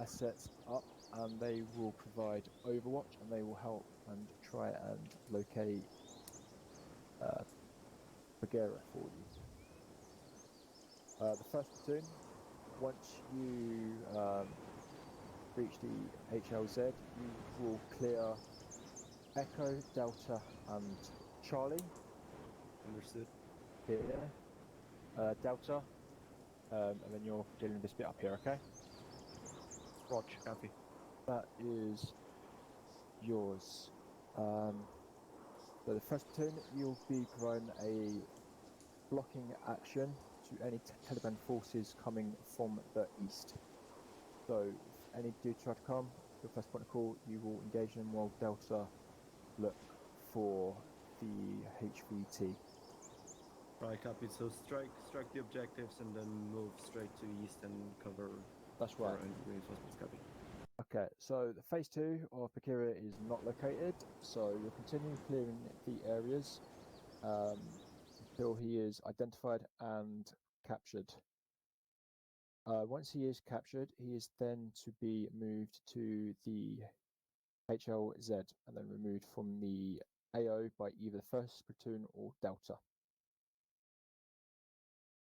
assets up, and they will provide overwatch, and they will help and try and locate Bagheera for you. The first platoon, once you reach the HLZ, you will clear Echo, Delta, and Charlie. Understood. Here, Delta, and then you're dealing with this bit up here, okay? Roger, copy. That is yours. So the first platoon, you'll be providing a blocking action to any Taliban forces coming from the east. So if any do try to come, your first point of call, you will engage them while Delta look for the HVT. Right, copy. So strike the objectives and then move straight to east and cover. That's right. Reinforcements, copy. Okay, so the phase 2 of Bagheera is not located, so you'll continue clearing the areas until he is identified and captured. Once he is captured, he is then to be moved to the HLZ and then removed from the AO by either 1st Platoon or Delta.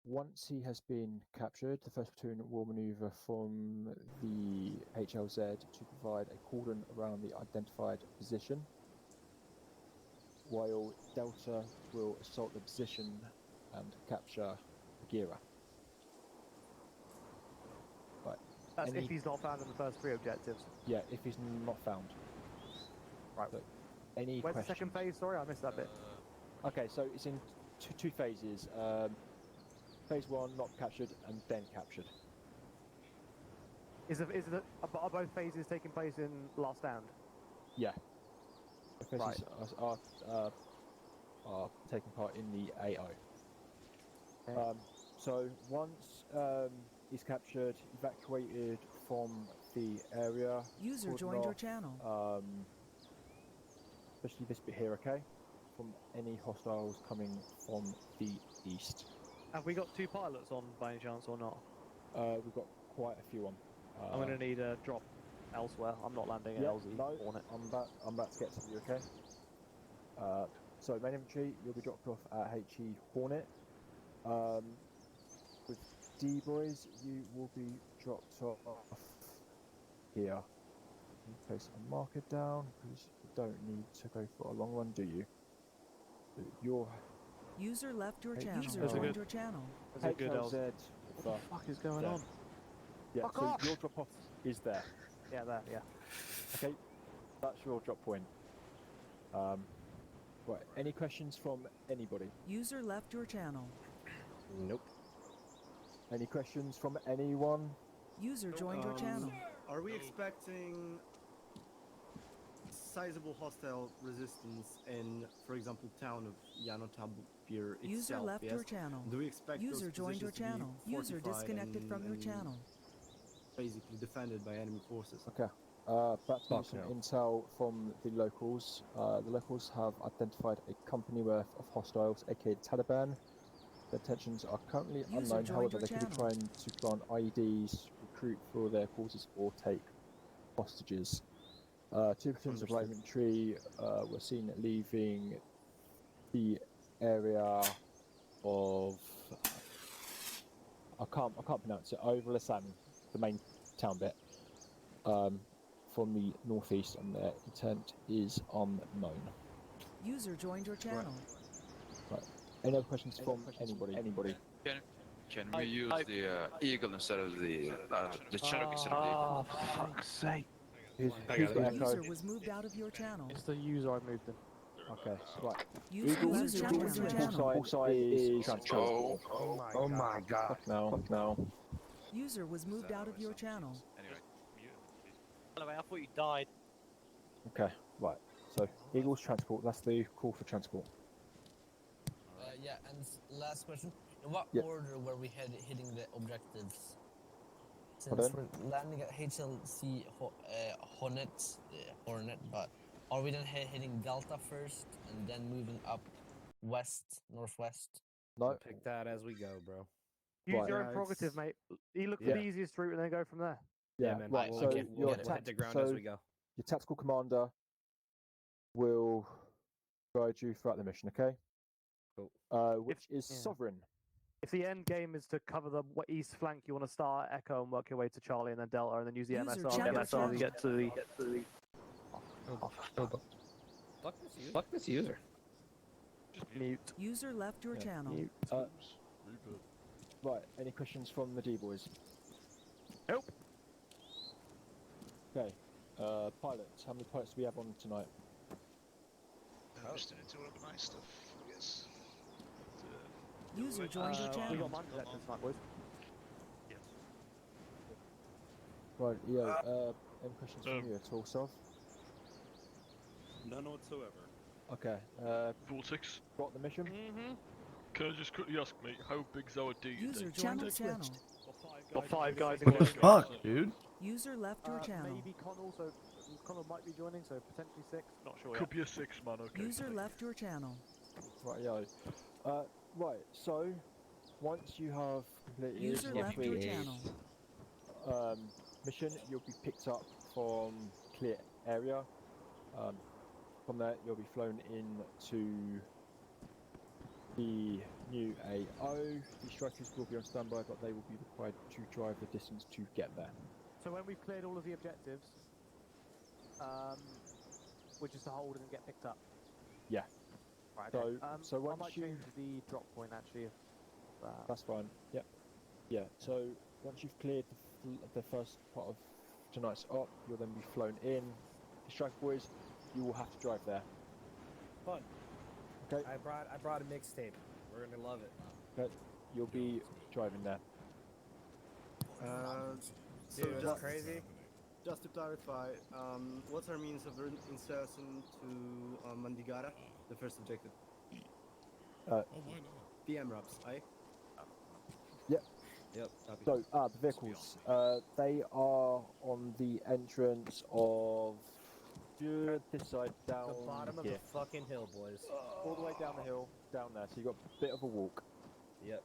Once he has been captured, the 1st Platoon will maneuver from the HLZ to provide a cordon around the identified position, while Delta will assault the position and capture Bagheera. Right. That's if he's not found in the first 3 objectives. Yeah, if he's not found. Right. So, any Where's questions? the second phase? Sorry, I missed that bit. Okay, so it's in two phases. Phase 1, not captured, and then captured. Are both phases taking place in Last Stand? Yeah. The phases Right. are taking part in the AO. Okay. So once he's captured, evacuated from the area. User joined your channel. Especially this bit here, okay? From any hostiles coming from the east. Have we got 2 pilots on by any chance or not? We've got quite a few on. I'm going to need a drop elsewhere. I'm not landing at LZ Hornet. I'm about to get to you, okay? So main infantry, you'll be dropped off at HE Hornet. With D-boys, you will be dropped off here. Place a marker down because you don't need to go for a long run, do you? User left your channel. User Joined your channel. That's a good LZ. What What the fuck is going on? Yeah, Fuck so off! your drop off is there. Yeah, there, yeah. Okay, that's your drop point. Right, any questions from anybody? User left your channel. Nope. Any questions from anyone? User joined your channel. Are we expecting sizable hostile resistance in, for example, town of Yanotabir itself? User left yes? your channel. Do we expect User those joined your positions to be channel. User fortified disconnected from your and channel. basically defended by enemy forces? Okay. Back to some intel from the locals. The locals have identified a company worth of hostiles, aka the Taliban. Their intentions are currently unknown, however, they could be trying to plant IEDs, recruit for their causes, or take hostages. 2 platoons of light infantry were seen leaving the area of I can't pronounce it. Over Lasan, the main town bit, from the northeast, and their intent is unknown. User joined your channel. Right. Any other questions from anybody? Can we use the Eagle instead of the Cherokee instead of the Eagle? Oh, for fuck's sake. Who's got Echo? User was moved out of your channel. It's the user I moved in. Okay, right. User joined your channel. Full side is transport. Oh my god. Fuck now. User was moved out of your channel. Anyway. Anyway, I thought you died. Okay, right. So, Eagles transport, that's the call for transport. Yeah, and last question. In what order were we hitting the objectives? Since we're landing at HLC Hornet, but are we then hitting Delta first and then moving up northwest? No. Pick that as we go, bro. Use Right. your own prerogative, mate. You look for the easiest route and then go from there. Yeah, man. right. We'll, So get- your we'll get it. we'll hit the ground so as we go. your tactical commander will guide you throughout the mission. Okay. Cool. Which is yeah. Sovereign. If the end game is to cover the east flank, you want to start Echo and work your way to Charlie and then Delta, and then use the User MSR. joined your MSR to get to the. Fuck this user. Mute. User left your Yeah. channel. Mute. Right. Any questions from the D boys? Nope. Okay. Pilots. How many pilots do we have on tonight? I'm just doing to organize stuff, I guess. User joined your We channel. got mine detectors tonight, boys. Right. Yeah. Any questions from you at all, Sov? None whatsoever. Okay. Vortex, Got the mission? Mm-hmm. can I just quickly ask, mate, how big's our D? User joined your channel. Got 5 guys. What the fuck, dude? User left your channel. Maybe Connell might be joining, so potentially 6. Not sure Could yet. be a 6-man, okay. User left your channel. Right. Yeah. Right. So, once you have completed User your left your three channel. mission, you'll be picked up from clear area. From there, you'll be flown in to the new AO. The strikers will be on standby, but they will be required to drive the distance to get there. So when we've cleared all of the objectives, we're just to hold and then get picked up. Yeah. Right. So- Okay. so I once might you- change the drop point actually. If, That's fine. Yep. Yeah. So once you've cleared the first part of tonight's op, you'll then be flown in. The strike boys, you will have to drive there. Fun. Okay. I brought a mixtape. We're gonna love it. Okay. You'll be driving there. So just crazy. Just to clarify, what's our means of insertion to Mandigara, the first objective? The MRAPs, aye? Yep. Yep. Copy. So, the vehicles. They are on the entrance of this side down the bottom of here. the fucking hill, boys. All the way down the hill, down there. So you got a bit of a walk. Yep.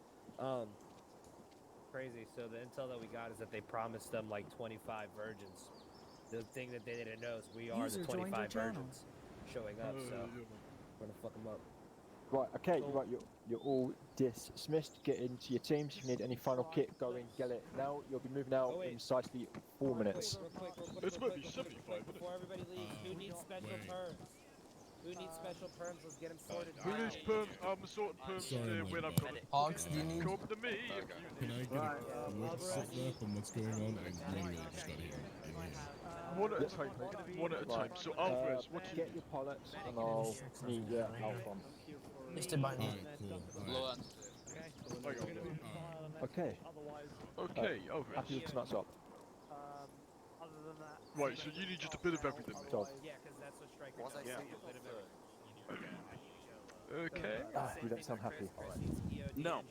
Crazy. So the intel that we got is that they promised them like 25 virgins. The thing that they didn't know is we are User the joined your 25 channel. virgins showing up. So we're gonna fuck them up. Right. Okay. Cool. Right. You're all dismissed. Get into your teams. If you need any final kit, go and get it now. You'll be moving out Oh, wait. in precisely 4 minutes. Real quick, It's maybe 75 before everybody leaves, who needs special perms? Who needs special perms? Let's get them sorted. Who now. needs perms? I'm sorting perms today when I've got it. Hogs, do you need? Come to me. Can I get a what's up on what's going on? I literally just got here. One at a time, mate. One at a time. So Alvarez, what do you Get your pilots, and I'll need your Alphon. Mr. Binding. Alright, cool. Blow on. I got it. Okay. Okay, Happy Alvarez. with tonight's op. other than that. Right, so you need just a bit of everything, mate. So, Yeah, because that's what Striker Was I does. saying A bit of everything. Okay. you don't sound happy. No,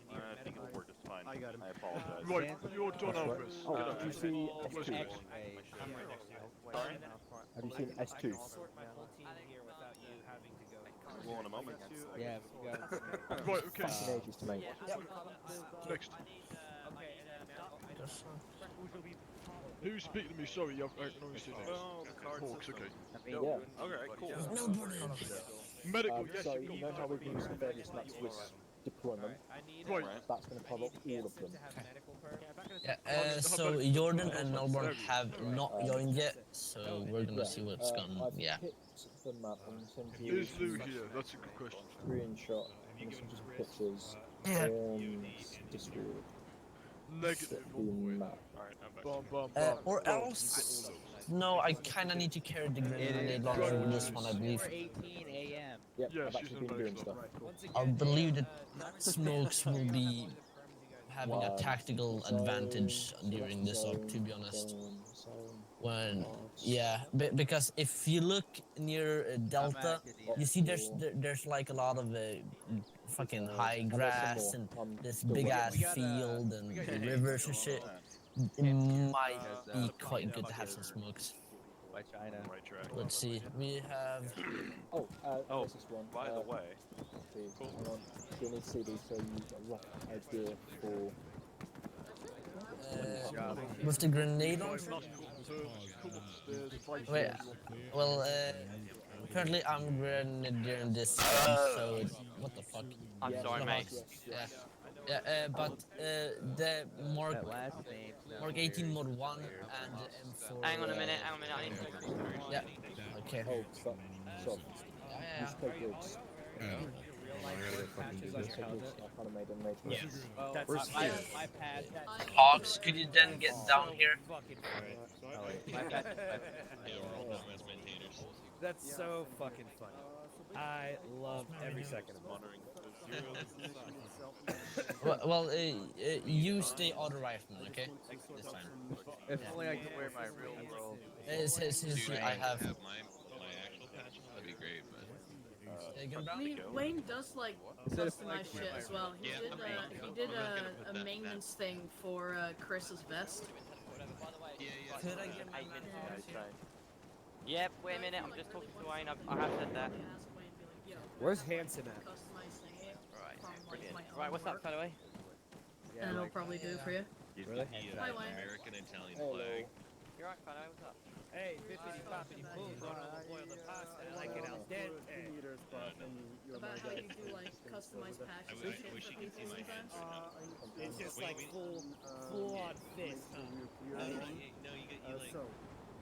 will work just fine. I got him. apologize. Right, you're done, Alvarez. Oh, Get did you up. see Where's S2? Chris? I'm right next to you. Have you seen I S2? can sort my whole team here without you having to go. Well, in a moment. Yeah, we got it. Right, okay. Fucking ages to make. Next. Who's speaking to me? Sorry, I've acknowledged your names. Hawks, okay. Yeah. Okay, cool. Medical, yes, So you've you got know how we've used the various maps with deployment? Right. That's going to cover all of them. Yeah, so Jordan and Melbourne have not joined yet, so we're gonna see what's going on. I've Yeah. picked the map and sent you Is Lou some here? That's a good question. screenshot and some just pictures Yeah. in Discord. Negative Set all the way. the map. Bum, bum, bum. Or Bum, else, no, I kinda need to carry the grenade launcher with this one, I believe. 4:18 a.m. Yep, Yeah, I've she's actually in been doing medical. stuff. I believe that Smokes will be having a tactical advantage during this op, to be honest. When, yeah, because if you look near Delta, you see there's like a lot of fucking high grass and this big ass field and rivers and shit. It might be quite good to have some smokes. Why China? Let's see, we have. Oh, there's this one. By the way, Hang on. You need to see these so you get a rough idea for with the grenade on. Wait, well, currently I'm grenadier in this, so what the fuck? I'm sorry, mate. Yeah, but the Mark That last name. Mark 18 Mod 1 and M4. Hang on a minute, I need to... Yeah. Okay. Oh, stop. Stop. Yeah. Just take goods. That's my pad. Hawks, could you then get down here? That's so fucking funny. I love every second of it. Well, use the auto rifle, okay? This time. If only I could wear my real world. Since I have. my actual patch, that'd be great, but... I mean, Wayne does like customize shit as well. He did a maintenance thing for Chris's vest. Could I get my Yep, wait a minute, I'm just talking to Wayne, I have said that. Where's Hanson at? Right, brilliant. Right, what's up, by the way? And it'll probably do it for you. Really? Hi, Wayne. American Italian flag. You're right, by the way, what's up? Hey, bippity boppity boom, gonna boil the pasta like it al dente. About how you do like customized patches and shit for people sometimes. It's just like full on fist, huh? So,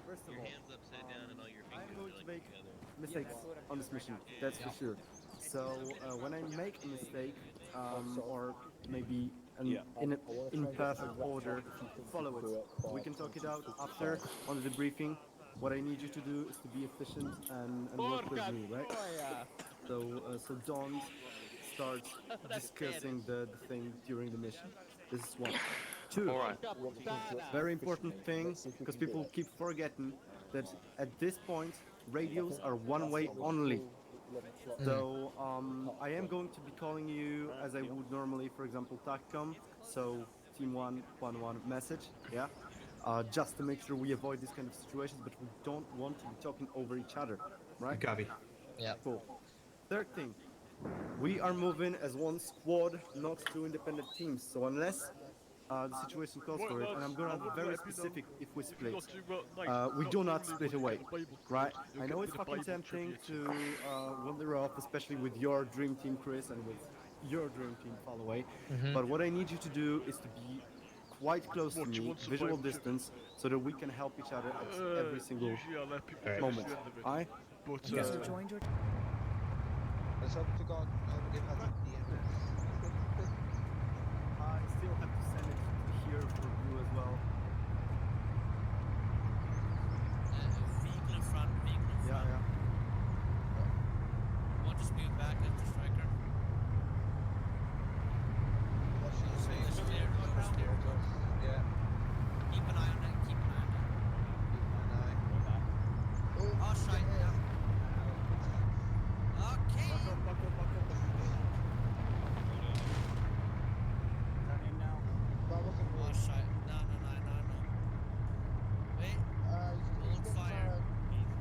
first of all, Hands upside down and all your I'm fingers going to are make together. mistakes on this mission, that's for sure. So, when I make a mistake, or maybe in perfect order, follow it. We can talk it out after on the debriefing. What I need you to do is to be efficient and work with me, right? So don't start discussing the thing during the mission. This is one. Two, very important thing, because people keep forgetting that at this point, radios are one way only. So I am going to be calling you as I would normally, for example, TACCOM. So Team 111 message, yeah. Just to make sure we avoid these kind of situations, but we don't want to be talking over each other, right? Copy. Yeah. Cool. Third thing, we are moving as one squad, not two independent teams. So unless the situation calls for it, and I'm gonna be very specific if we split, we do not split away, right? I know it's fucking tempting to wander off, especially with your dream team, Chris, and with your dream team, Fallaway. But what I need you to do is to be quite close to me, visual distance, so that we can help each other at every single moment. Alright? User joined your Let's hope to God nobody has a DM. I still have to send it here for you as well. Vehicle in front, vehicle in front. Yeah. Want to speed back at the striker? It's clear, it's clear. Yeah. Keep an eye on it, keep an eye on it. Oh, shite, yeah. Okay. Oh, shite. No. Wait. Hold fire.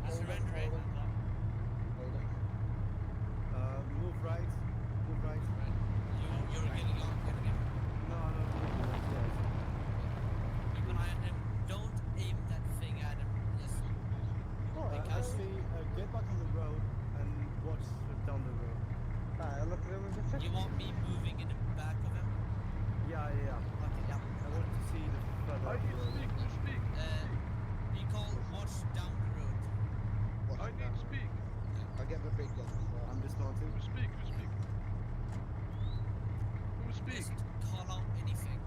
Surrender it. Move right. You're getting on, No. Keep an eye on him. Don't aim that thing at him. Yes. Actually, get back on the road and watch down the road. You want me moving in the back of him? Yeah. Okay, yeah. I want to see the further up the road. Recall, watch down the road. I need to speak. I'll get the big gun. I'm dismounting. Who speak? Who speak? Just call out anything.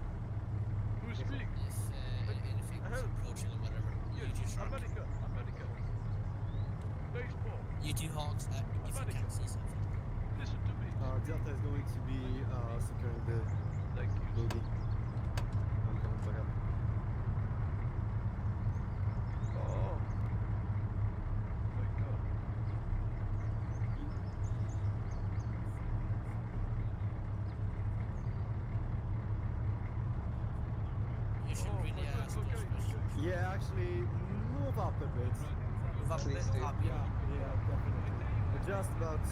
Who speak? If anything is approaching or whatever. Yes, You two America. Baseball. You two Hawks, if you can see something. Listen to me. Delta is going to be securing the Thank you. building. I'm coming back up. Oh. My God. You should really ask those questions. Yeah, actually, move up a bit. Move up a bit, up, yeah. Yeah, definitely. Just about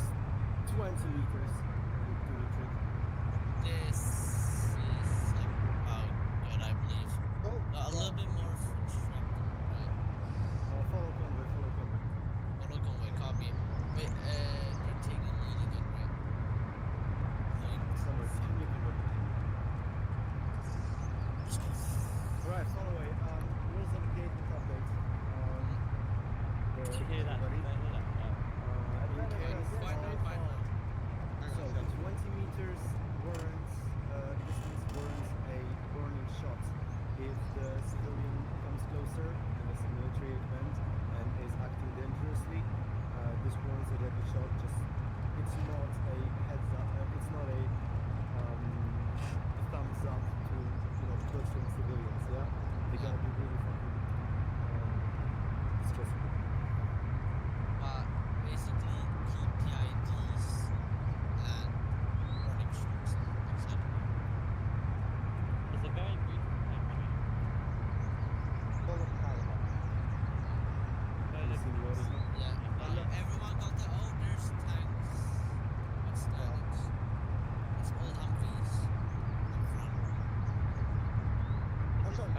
20 meters to the trick. This is about good, I believe. Oh, A little bit more constructive, right? Follow convoy, follow convoy. Follow convoy, copy. Wait, you're taking the lead again, right? Convoy, continue convoy. Alright, follow away. Rules of engagement update. Did you hear that? Everybody. Did you hear that? In case Fine now, of- fine now. So, 20 meters warrants, distance warrants a warning shot. If the civilian comes closer and it's a military event and is acting dangerously, this warrants a deadly shot. It's not a heads up, it's not a thumbs up to, butchering civilians, yeah? They gotta be really fucking stressful. Basically keep PIDs and warning shots, etc. It's a very beautiful thing, right? Yeah. Everyone got their own. There's tanks. What's that? It's all Humvees in front. It looked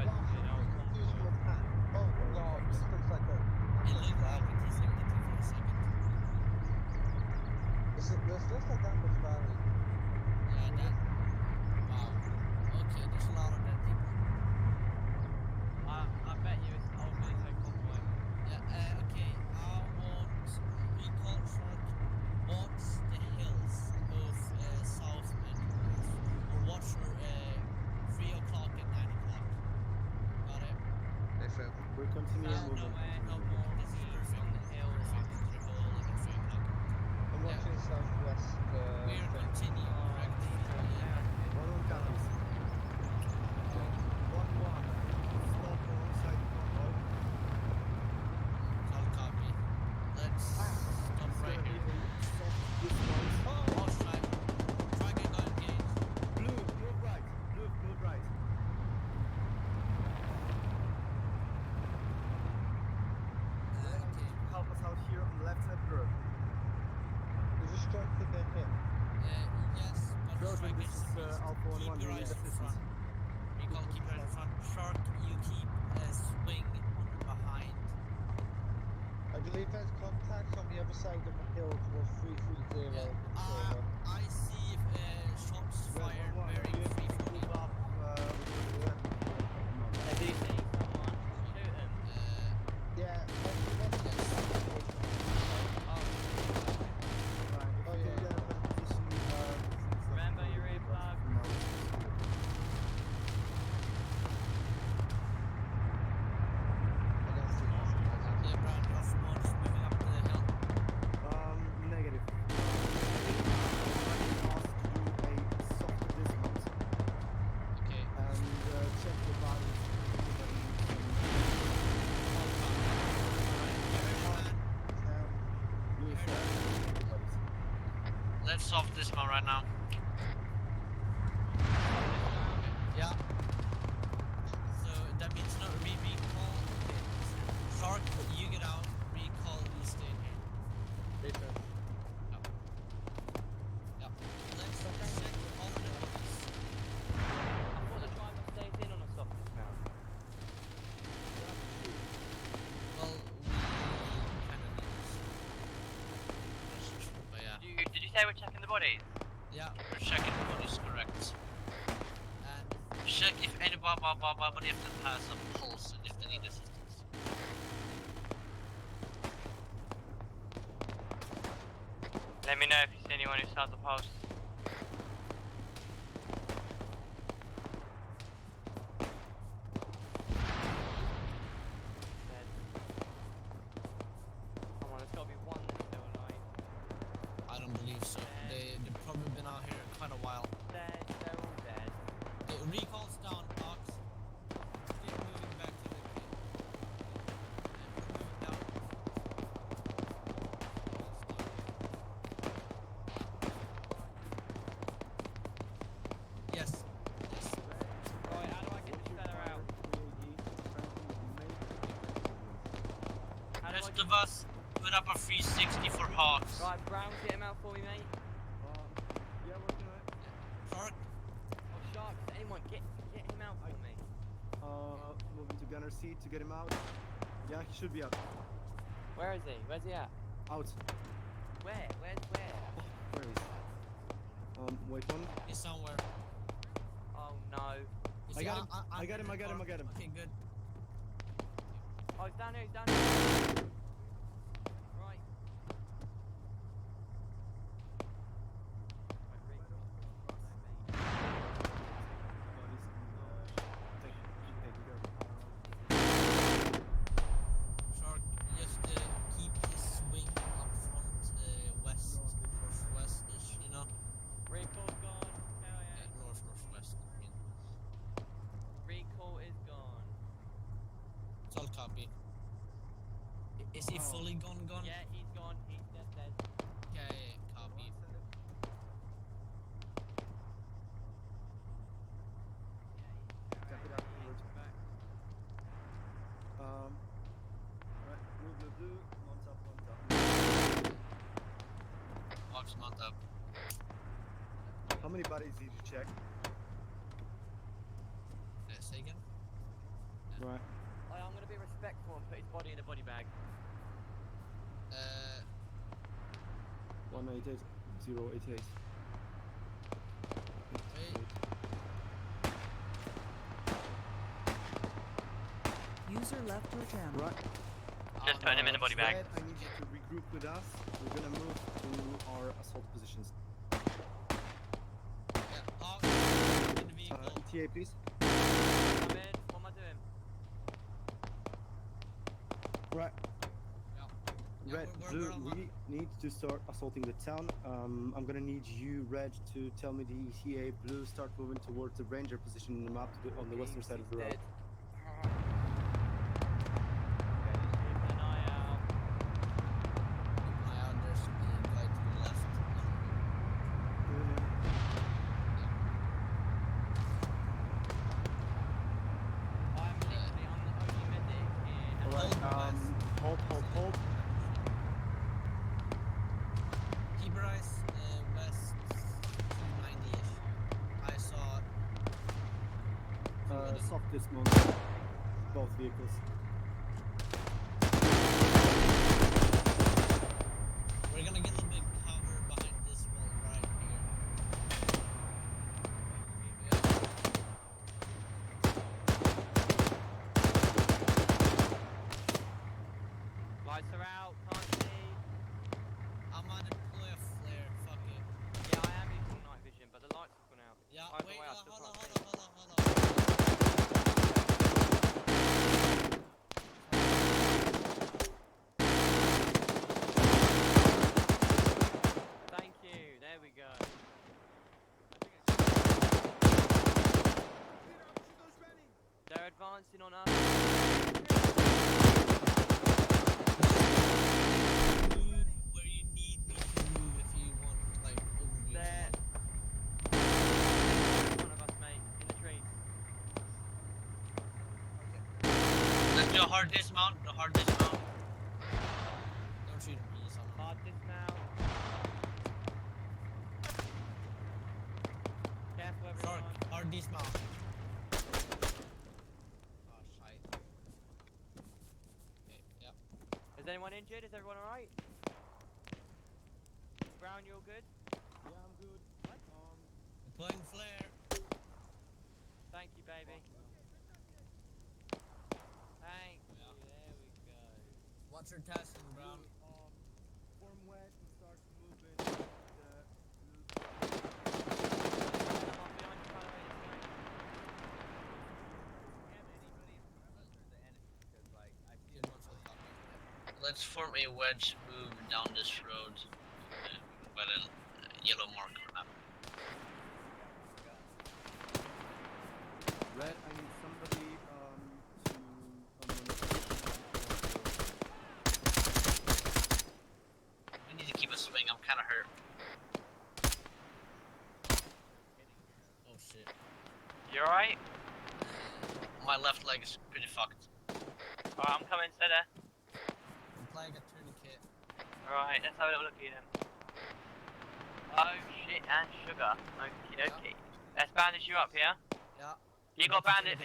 like a T-72 for a second. Yeah, that. Wow. Okay, there's a lot of dead people. I bet you it's all military convoy. Yeah, okay. I want recall shot. Watch the hills, both south and north. Or watch for 3 o'clock and 9 o'clock. Got it? We're continuing moving. No more. This is perfect. on the hills. Triple and 3 o'clock. I'm watching southwest. We're continuing correctly. One on copies. 1-1. Stop alongside the convoy. Solid copy. Let's stop right here. Oh, strike. Strike and go engage. Blue, move right. Blue, move right. Okay. Help us out here on the left side of the road. Is this strike to the hit? Yes, but Trojan, strike this is is Alpha 1-1. keep We your need eyes in assistance. front. Recall, keep your eyes in front. Shark, you keep a swing behind. I believe there's contacts on the other side of the hill towards 330. I see shots fired bearing 340. Do you see someone? Shoot him. Yeah, Remember your earplug. Yeah, Brown, Rush 1 is moving up the hill. Negative. Asked to do a softer dismount Okay. and check the values. Let's soft dismount right now. Yeah. So that means no recall. Shark, you get out. Recall, you stay in here. Yep. Yep. Let's check all of the bodies. I thought the driver stays in on a soft dismount. Well, we kind of need this. But yeah. Did you say we're checking the bodies? Yeah, we're checking what is correct. And check if anybody if that has a pulse and if they need assistance. Let me know if you see anyone who starts a pulse. Dead. Come on, there's gotta be one that's still alive. I don't believe so. They've probably been out here quite a while. Dead, they're all dead. The recall's down, Ox. Keep moving back to the pit. And we're moving down. Yes. Yes. Right, how do I get this fella out? How do I Rest get... of us, put up a 360 for Hawks. Right, Brown, get him out for me, mate. Yeah, working on it. Shark, Oh, Shark, anyone, get him out for me. gunner seat to get him out. Yeah, he should be out. Where is he? Where's he at? Out. Where? Where's where? Where is he? Wait one. He's somewhere. Oh no. You I see, got him. I I'm got in him. the I got him. car. I got him. Okay, good. Oh, he's down here. He's down here. Right. Shark, just keep his swing up front, west, northwest-ish, you know? Recall's gone. Hell yeah. Yeah, northwest. I mean. Recall is gone. It's all copy. Is he fully gone? Yeah, he's gone. He's dead. Okay, copy. Copy that. Right. Blue. Mount up. Watch mount up. How many bodies did you check? Say again? Right. Oh, I'm gonna be respectful and put his body in a body bag. 188 088. User left your channel. Right. Just putting him in a body bag. Red, I need you to regroup with us. We're gonna move to our assault positions. In the vehicle. ETA, please. I'm in. What am I doing? Right. Yeah, Red, we're Blue, on we need to start assaulting the town. I'm gonna need you, Red, to tell me the ETA. Blue, start moving towards the ranger position in the map on the western side of the road. Dead. Keep an eye out. My others should be a guy to the left. I'm the only medic in. Alright, hold. Keep your eyes west 290-ish. I saw Soft dismount. Both vehicles. we're gonna get a little bit cover behind this wall right here. Lights are out. Can't see. I'm gonna deploy a flare, fuck it. Yeah, I am using night vision, but the lights have gone out. Yeah, Either wait, way, I still hold on. can't see. Thank you. There we go. They're advancing on us. Move where you need me to move if you want, like, overview. There. In front of us, mate. In the trees. Let's do a hard dismount. Don't shoot me, someone. Hard dismount. Careful, everyone. Shark, hard dismount. Oh, shite. Okay, yep. Is anyone injured? Is everyone alright? Brown, you all good? Yeah, I'm good. Deploying flare. Thank you, baby. Thank you. There we go. What's your testing, Brown? Form west and start moving I'm off behind you, by the way. Let's form a wedge move down this road by the yellow marker map. Red, I need somebody We need to keep a swing, I'm kinda hurt. Oh shit. You alright? My left leg is pretty fucked. Alright, I'm coming, stay there. I'm playing a tourniquet. Alright, let's have a little look at them. Oh shit, and sugar. Okie dokie. Let's bandage you up, yeah? Yeah. You got bandage.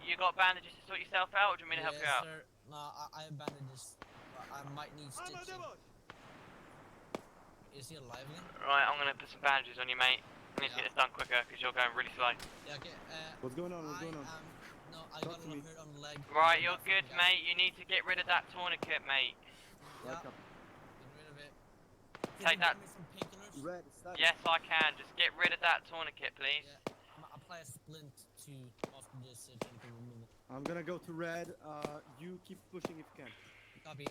You got bandages to sort yourself out, or do you want me to help you out? Sir. No, I have bandages. I might need stitching. Is he alive again? Right, I'm gonna put some bandages on you, mate. I need to get this done quicker because you're going really slow. Yeah, okay. What's going on? What's going on? No, I got a hurt on the leg. Right, you're good, mate. You need to get rid of that tourniquet, mate. Yeah. Get rid of it. Take that. Red, Yes, I can. Just get rid of that tourniquet, please. Yeah. I'm gonna apply a splint to hostages to remove it. I'm gonna go to red. You keep pushing if you can. Copy.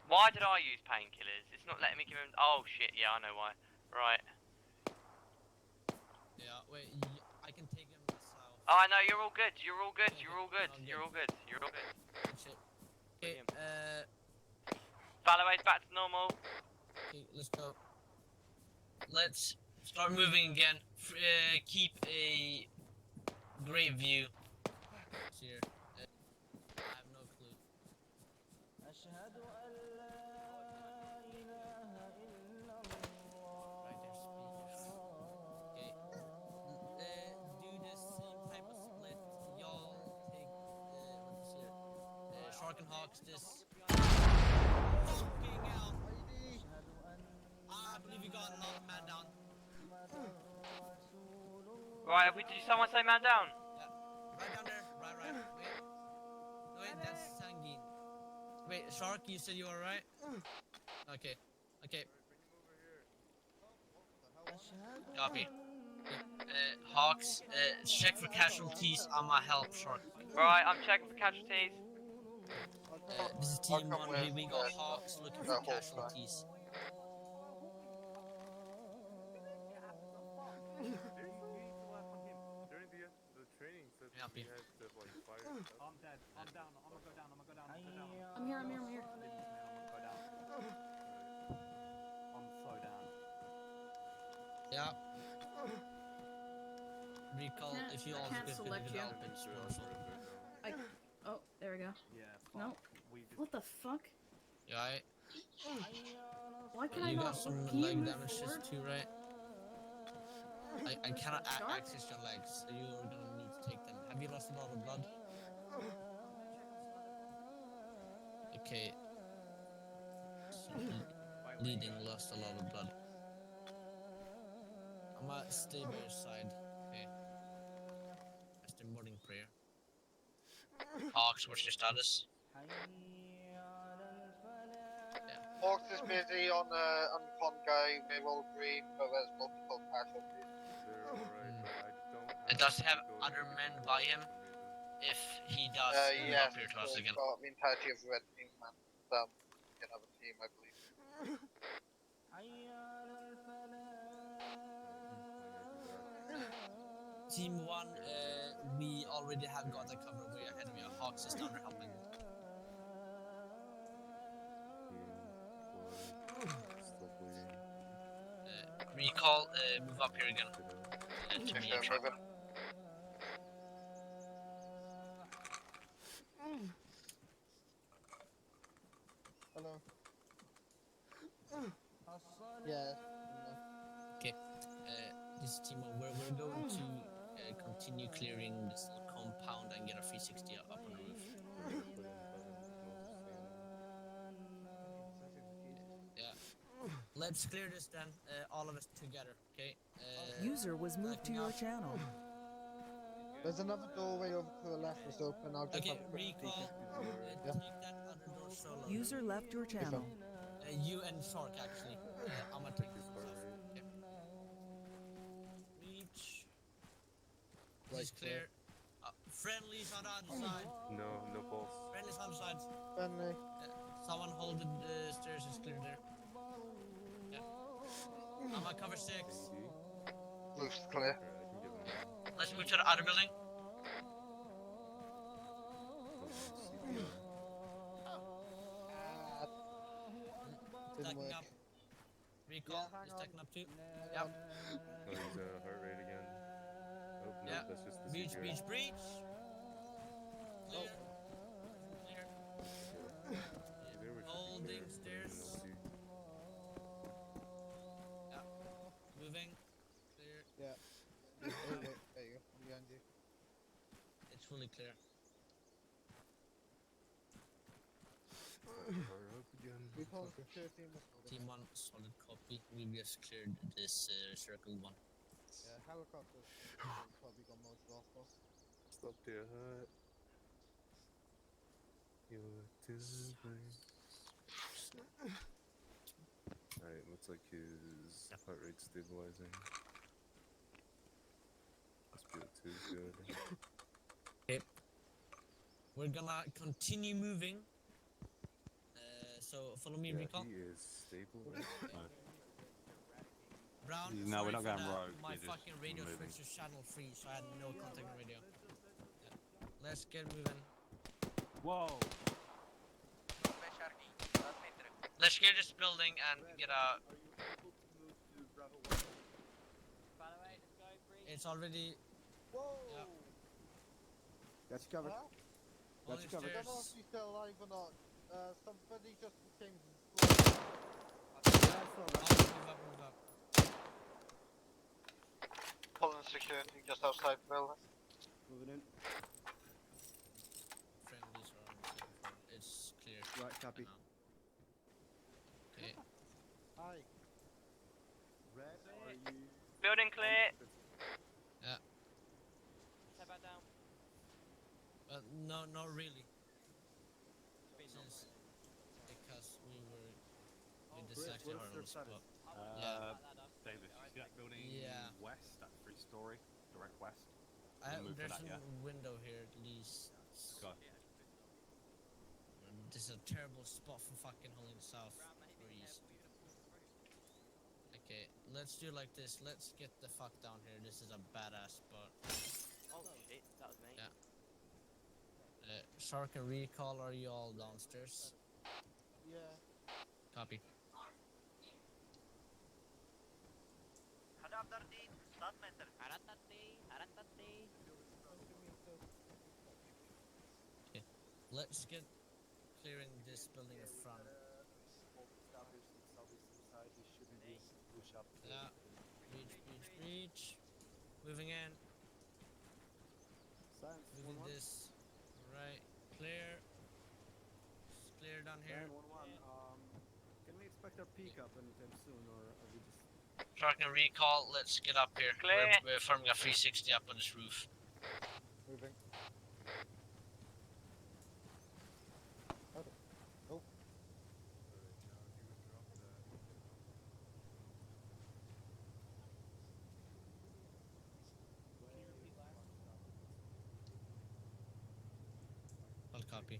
Why did I use painkillers? It's not letting me give him. Oh shit! Yeah, I know why. Right. Yeah. Wait. I can take him south. Oh, I know. You're all good. You're all good. You're all good. You're all good. You're all good. Shit. Okay. Falloway's back to normal. Okay. Let's go. Let's start moving again. Keep a great view. Here. I have no clue. Do the same type of split. Y'all take what's here? Shark and Hawks. This. Fucking hell! I believe you got a lot of man down. Right. Did someone say man down? Yeah. Right down there. Right. Wait, that's Sanguine. Wait, Shark, you said you were right? Okay. Copy. Hawks, check for casualties. I'ma help Shark. Right, I'm checking for casualties. This is team 1. Here we go. Hawks looking for casualties. Copy. I'm dead. I'm down. I'm gonna go down. I'm here. I'm so down. Yeah. Recall if you I also can't could select you. help in Sparkle. Oh, there we go. Yeah. No. What the fuck? You alright? Why can I You not? got some Can you leg move damages forward? too, right? I cannot Shark? access your legs, so you are gonna need to take them. Have you lost a lot of blood? Okay. So bleeding, lost a lot of blood. I'm gonna stay by your side. Okay. That's the morning prayer. Hawks, what's your status? Hawks is busy on Congo, we will agree, but there's multiple casualties. Does he have other men by him? If he does, come Yes, up here to us again. got the entirety of the red team, man. Another team, I believe. Team 1, we already have got a cover way ahead of you. Hawks is down there helping. Recall, move up here again. To me, Trevor. Hello. Yeah. Okay. This is Team 1. We're going to continue clearing this little compound and get a 360 up on the roof. Yeah. Let's clear this then, all of us together, okay? User was moved to your channel. There's another doorway over to the left that's open. I'll just Okay, have a quick recall. Yeah. Take that other door solo. User left your channel. You and Shark, actually. I'm gonna take this one off. Okay. Reach. This is clear. Friendlies on the other side. No balls. Friendlies on the side. Friendly. Someone hold the stairs is clear there. Yeah. I'm gonna cover 6. Roof's clear. Let's move to the other building. Didn't Stacking work. up. Recall is stacking up too. Yep. Oh, he's heart rate again. Oh, no, Yeah. that's just the Breach, CPR. breach, breach. Clear. Clear. They were Holding shooting there, stairs. so Yeah. Moving. Clear. Yeah. There you go. I'm behind you. It's fully clear. Team 1, solid copy. We just cleared this circle 1. Yeah, helicopters probably got most last off. Stop there, hut. Alright, looks like his heart rate's stabilizing. SPO2 is good. Okay. We're gonna continue moving. So follow me, Yeah, recall. he is stable. Brown. No, sorry we're not for going that. rogue. My We're just fucking radio moving. switch is channel free, so I had no contact on radio. Yeah. Let's get moving. Whoa. Let's clear this building and get out. It's already. Whoa! Yeah. Got you covered. Huh? Got you covered. I don't know if she's still alive or not. Somebody just came. Move up. Pulling security just outside the building. Moving in. Friendlies are on the phone. It's clear. Right, copy. Okay. Hi. Red, are you? Building clear. Yeah. Step back down. But no, not really. Since because we this is actually hard on the spot. Yeah. Davis, you see that building west, that 3-story, direct west? There's a window here at least. Go. This is a terrible spot for fucking holding south or east. Okay, let's do like this. Let's get the fuck down here. This is a badass spot. Oh shit, that was me. Yeah. Shark and Recall, are you all downstairs? Yeah. Copy. Okay, let's get clearing this building in front. Yeah, breach. Moving in. Moving this. Right, clear. It's clear down here. 911. Can we expect our peak up anytime soon, or are we just? Shark and Recall, let's get up here. Clear. We're forming a 360 up on this roof. Moving. Oh. I'll copy.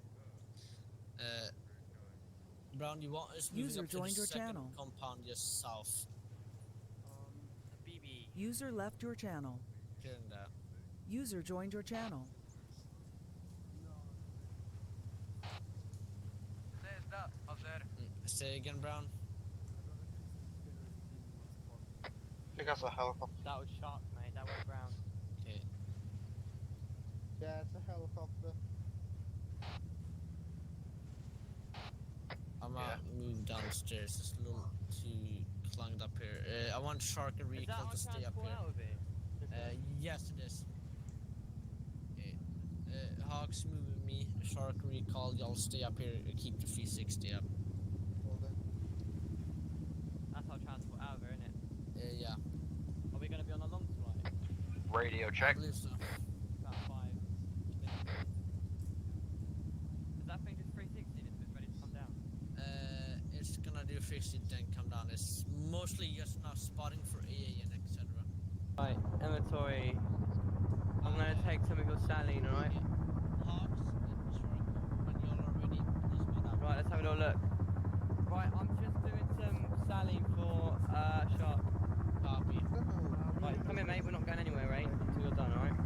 Brown, you want us moving User up to the joined your second channel. compound just south. BB. User left your channel. Clearing that. User joined your channel. Say again, Brown. I think that's a helicopter. That was Shark, mate. That was Brown. Okay. Yeah, it's a helicopter. I'm gonna move downstairs. It's a little too clunged up here. I want Shark and Recall to stay up here. Yes, it is. Okay. Hawks, move with me. Shark and Recall, y'all stay up here. Keep the 360 up. That's our transport out there, isn't it? Yeah. Are we going to be on a long flight? Radio I check. believe so. About 5 minutes. Does that thing just 360 if it's ready to come down? It's gonna do 50 then come down. It's mostly just now spotting for AA and etc. Right, inventory. I'm going to take some of your saline, alright? Hawks and Shark, when y'all are ready, please spot out. Right, let's have a little look. Right, I'm just doing some saline for Shark. Copy. Right, come here, mate. We're not going anywhere, right? Until you're done, alright?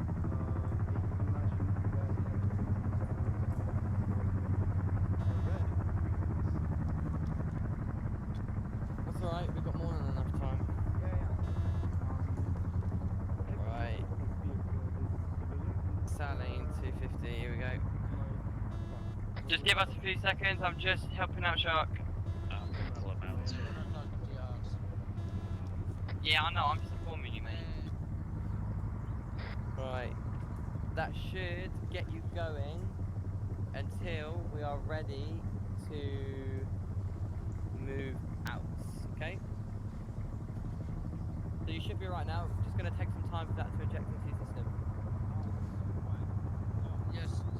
That's alright, we've got more than enough time. Right. Saline 250, here we go. Just give us a few seconds, I'm just helping out Shark. Yeah, I know, I'm just informing you, mate. Right. that should get you going until we are ready to move out, okay? So you should be right now. Just going to take some time for that to inject into your system. Yes.